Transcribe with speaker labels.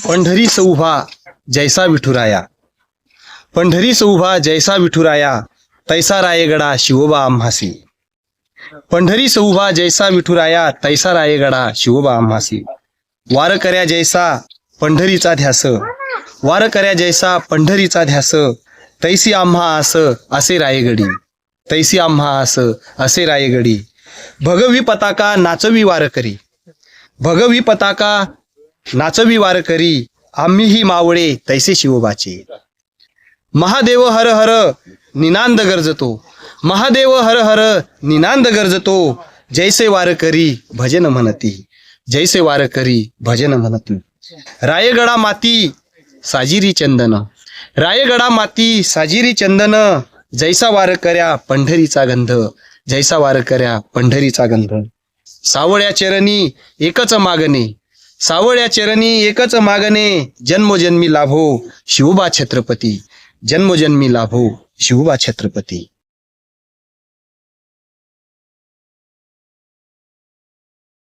Speaker 1: पंढरी सौभा जैसा विठुराया, पंढरी सौभा जैसा विठुराया, तैसा रायगडा शिवबा आम्हासी. पंढरी सौभा जैसा विठुराया, तैसा रायगडा शिवबा आम्हासी. वार कर्या जैसा पंढरीचा ध्यास, वार कर्या जैसा पंढरीचा ध्यास, तैसी आम्हा आस असे रायगडी, तैसी आम्हा आस असे रायगडी. भगवी पताका नाचवी वारकरी, भगवी पताका नाचवी वारकरी, आम्हीही मावळे तैसे शिवबाचे. महादेव हर हर निनांद गरजतो, महादेव हर हर निनांद गरजतो, जैसे वारकरी भजन म्हणती, जैसे वारकरी भजन म्हणती. रायगडा माती साजिरी चंदन, रायगडा माती साजिरी चंदन, जैसा वारकऱ्या पंढरीचा गंध, जैसा वारकऱ्या पंढरीचा गंध. सावळ्या चरणी एकच मागणे, सावळ्या चरणी एकच मागणे, जन्मोजन्मी लाभो शिवबा छत्रपती, जन्मोजन्मी लाभो शिवबा छत्रपती.